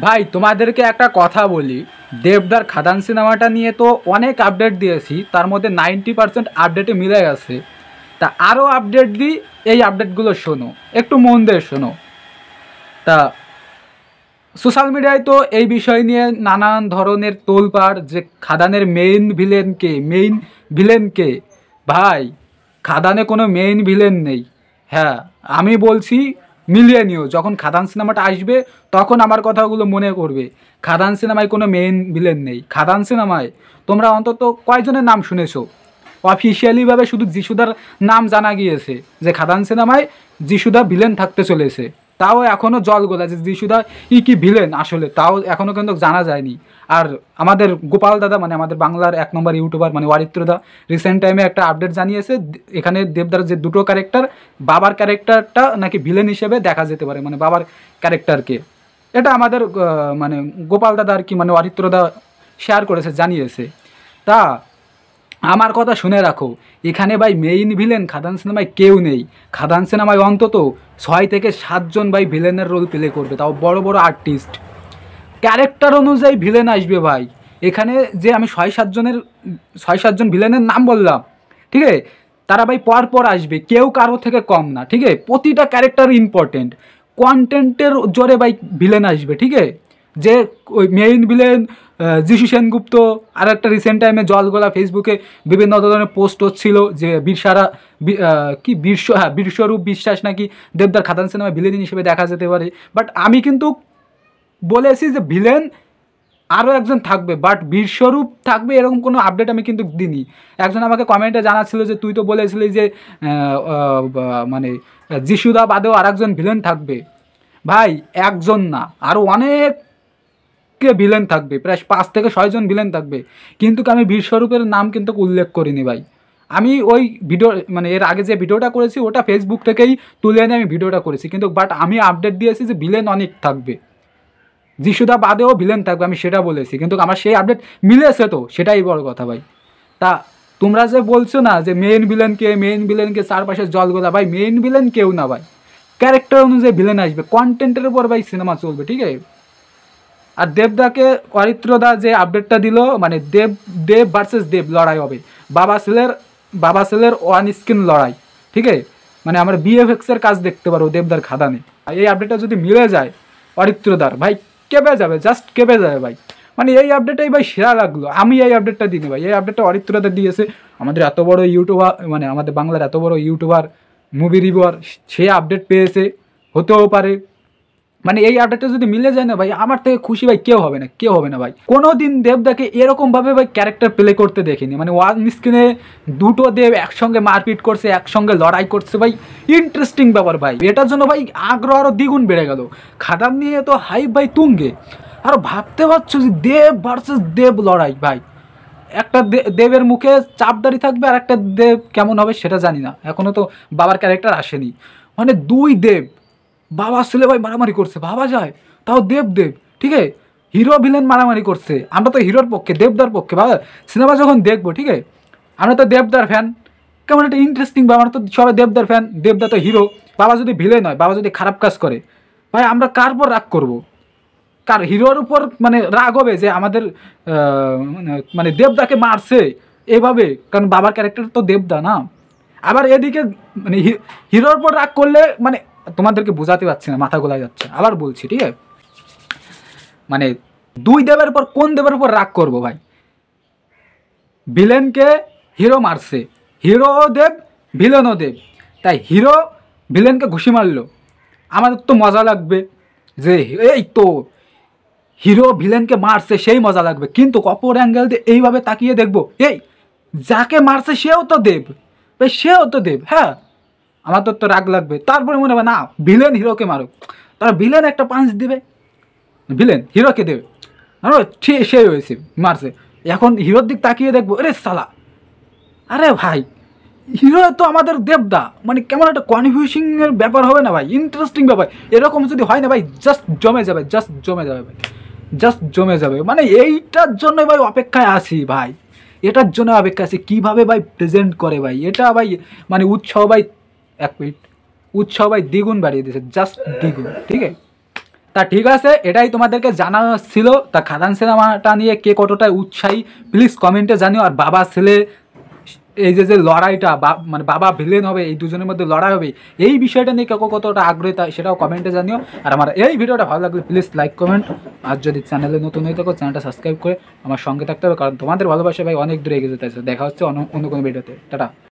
ভাই তোমাদেরকে একটা কথা বলি, দেবদার খাদান সিনেমাটা নিয়ে তো অনেক আপডেট দিয়েছি, তার মধ্যে 90% আপডেটে মিলে গেছে। তা আরও আপডেট দিই, এই আপডেটগুলো শোনো, একটু মন দিয়ে শোনো। তা সোশ্যাল মিডিয়ায় তো এই বিষয় নিয়ে নানান ধরনের তোলপাড় যে খাদানের মেইন ভিলেন কে। ভাই, খাদানে কোনো মেইন ভিলেন নেই। হ্যাঁ, আমি বলছি, মিলিয়ে নিও, যখন খাদান সিনেমাটা আসবে তখন আমার কথাগুলো মনে করবে। খাদান সিনেমায় কোনো মেইন ভিলেন নেই। খাদান সিনেমায় তোমরা অন্তত কয়জনের নাম শুনেছো? অফিসিয়ালিভাবে শুধু যিশুদার নাম জানা গিয়েছে যে খাদান সিনেমায় যিশুদা ভিলেন থাকতে চলেছে। তাও এখনও জল গোলা যে যিশুদা কি ভিলেন আসলে, তাও এখনও কিন্তু জানা যায়নি। আর আমাদের গোপাল দাদা, মানে আমাদের বাংলার 1 নম্বর ইউটিউবার, মানে অরিত্রদা, রিসেন্ট টাইমে একটা আপডেট জানিয়েছে, এখানে দেবদার যে দুটো ক্যারেক্টার, বাবার ক্যারেক্টারটা নাকি ভিলেন হিসেবে দেখা যেতে পারে, মানে বাবার ক্যারেক্টারকে। এটা আমাদের মানে গোপাল দাদা আর কি, মানে অরিত্রদা শেয়ার করেছে, জানিয়েছে। তা আমার কথা শুনে রাখো, এখানে ভাই মেইন ভিলেন খাদান সিনেমায় কেউ নেই। খাদান সিনেমায় অন্তত 6 থেকে 7 জন ভাই ভিলেনের রোল প্লে করবে, তাও বড় বড় আর্টিস্ট। ক্যারেক্টার অনুযায়ী ভিলেন আসবে ভাই। এখানে যে আমি 6-7 জন ভিলেনের নাম বললাম, ঠিক আছে, তারা ভাই পর পর আসবে, কেউ কারো থেকে কম না, ঠিক আছে। প্রতিটা ক্যারেক্টার ইম্পর্টেন্ট, কন্টেন্টের জোরে ভাই ভিলেন আসবে, ঠিক আছে। যে ওই মেইন ভিলেন যিশু সেনগুপ্ত, আর একটা রিসেন্ট টাইমে জলগোলা ফেসবুকে বিভিন্ন ধরনের পোস্ট হচ্ছিল যে বিশ্বরূপ বিশ্বাস নাকি দেবদার খাদান সিনেমা ভিলেন হিসেবে দেখা যেতে পারে। বাট আমি কিন্তু বলেছি যে ভিলেন আরও একজন থাকবে, বাট বিশ্বরূপ থাকবে এরকম কোনো আপডেট আমি কিন্তু দিইনি। একজন আমাকে কমেন্টে জানাচ্ছিল যে তুই তো বলেছিলি যে মানে যিশুদা বাদেও আর একজন ভিলেন থাকবে। ভাই, একজন না, আরও অনেককে ভিলেন থাকবে, প্রায় 5 থেকে 6 জন ভিলেন থাকবে। কিন্তু আমি বিশ্বরূপের নাম কিন্তু উল্লেখ করিনি ভাই। আমি ওই ভিডিও, মানে এর আগে যে ভিডিওটা করেছি ওটা ফেসবুক থেকেই তুলে এনে আমি ভিডিওটা করেছি, কিন্তু বাট আমি আপডেট দিয়েছি যে ভিলেন অনেক থাকবে, যিশুদা বাদেও ভিলেন থাকবে, আমি সেটা বলেছি। কিন্তু আমার সেই আপডেট মিলেছে, তো সেটাই বড় কথা ভাই। তা তোমরা যে বলছো না যে মেইন ভিলেনকে চারপাশে জলগোলা, ভাই মেইন ভিলেন কেউ না ভাই, ক্যারেক্টার অনুযায়ী ভিলেন আসবে, কন্টেন্টের উপর ভাই সিনেমা চলবে, ঠিক আছে। আর দেবদাকে অরিত্রদা যে আপডেটটা দিল, মানে দেব ভার্সেস দেব লড়াই হবে, বাবা ছেলের ওয়ান স্ক্রিন লড়াই, ঠিক আছে। মানে আমরা বিএফএক্সের কাজ দেখতে পারবো দেবদার খাদানে। এই আপডেটটা যদি মিলে যায় অরিত্রদার, ভাই কেঁপে যাবে, জাস্ট কেঁপে যাবে ভাই। মানে এই আপডেটটাই ভাই সেরা লাগলো, আমি এই আপডেটটা দিই ভাই। এই আপডেটটা অরিত্রদা দিয়েছে, আমাদের এত বড় ইউটিউবার, মানে আমাদের বাংলার এত বড় ইউটিউবার, মুভি রিভিউয়ার, সে আপডেট পেয়েছে, হতেও পারে। মানে এই আপডেটটা যদি মিলে যায় না ভাই, আমার থেকে খুশি ভাই কেউ হবে না, কেউ হবে না ভাই। কোনো দিন দেবদাকে এরকমভাবে ভাই ক্যারেক্টার প্লে করতে দেখিনি, মানে ওয়ান স্ক্রিনে দুটো দেব একসঙ্গে মারপিট করছে, একসঙ্গে লড়াই করছে ভাই, ইন্টারেস্টিং ব্যাপার ভাই। এটার জন্য ভাই আগ্রহ আরও দ্বিগুণ বেড়ে গেল। খাদান নিয়ে তো হাইপ ভাই তুঙ্গে। আর ভাবতে পারছো যে দেব ভার্সেস দেব লড়াই ভাই, একটা দেবের মুখে চাপদারি থাকবে, আর একটা দেব কেমন হবে সেটা জানি না, এখনও তো বাবার ক্যারেক্টার আসেনি। মানে দুই দেব, বাবা ছেলে ভাই মারামারি করছে, ভাবা যায়, তাও দেব, ঠিক আছে। হিরো ভিলেন মারামারি করছে, আমরা তো হিরোর পক্ষে, দেবদার পক্ষে। বাবা সিনেমা যখন দেখবো, ঠিক আছে, আমরা তো দেবদার ফ্যান, কেমন একটা ইন্টারেস্টিং, বা আমরা তো সবাই দেবদার ফ্যান, দেবদা তো হিরো। বাবা যদি ভিলেন হয়, বাবা যদি খারাপ কাজ করে, ভাই আমরা কার পর রাগ করবো? কার হিরোর উপর মানে রাগ হবে যে আমাদের মানে দেবদাকে মারছে এভাবে, কারণ বাবার ক্যারেক্টার তো দেবদা না। আবার এদিকে মানে হিরোর উপর রাগ করলে, মানে তোমাদেরকে বোঝাতে পারছি না, মাথা গোলাই যাচ্ছে, আবার বলছি, ঠিক আছে। মানে দুই দেবের উপর কোন দেবের উপর রাগ করবো ভাই? ভিলেনকে হিরো মারছে, হিরো দেব, ভিলেনও দেব, তাই হিরো ভিলেনকে ঘুষি মারলো, আমাদের তো মজা লাগবে যে এই তো হিরো ভিলেনকে মারছে, সেই মজা লাগবে। কিন্তু অপর অ্যাঙ্গেল দিয়ে এইভাবে তাকিয়ে দেখবো, এই যাকে মারছে সেও তো দেব, ভাই সেও তো দেব, হ্যাঁ, আমার তো রাগ লাগবে। তারপরে মনে হবে না, ভিলেন হিরোকে মারুক, তারা ভিলেন একটা পাঞ্চ দিবে, ভিলেন হিরোকে দেবে, ঠিক সে হয়েছে মারছে। এখন হিরোর দিক তাকিয়ে দেখবো, আরে সালা, আরে ভাই হিরো তো আমাদের দেবদা, মানে কেমন একটা কনফিউজিংয়ের ব্যাপার হবে না ভাই, ইন্টারেস্টিং ব্যাপার। এরকম যদি হয় না ভাই, জাস্ট জমে যাবে, ভাই, জাস্ট জমে যাবে। মানে এইটার জন্য ভাই অপেক্ষায় আছি ভাই, এটার জন্য অপেক্ষা আছি, কীভাবে ভাই প্রেজেন্ট করে ভাই, এটা ভাই মানে উৎসাহ ভাই, 1 মিনিট, উৎসাহ ভাই দ্বিগুণ বাড়িয়ে দিয়েছে, জাস্ট দ্বিগুণ, ঠিক আছে। তা ঠিক আছে, এটাই তোমাদেরকে জানানো ছিল। তা খাদান সিনেমাটা নিয়ে কে কতটা উৎসাহী প্লিজ কমেন্টে জানিও। আর বাবা ছেলে এই যে লড়াইটা মানে বাবা ভিলেন হবে, এই দুজনের মধ্যে লড়াই হবে, এই বিষয়টা নিয়ে কেউ কতটা আগ্রহী সেটাও কমেন্টে জানিও। আর আমার এই ভিডিওটা ভালো লাগলে প্লিজ লাইক কমেন্ট, আর যদি চ্যানেলে নতুন হয়ে থাকো চ্যানেলটা সাবস্ক্রাইব করে আমার সঙ্গে থাকতে হবে, কারণ তোমাদের ভালোবাসা ভাই অনেক দূরে এগিয়ে যেতে আছে। দেখা হচ্ছে অন্য কোনো ভিডিওতে। টাটা।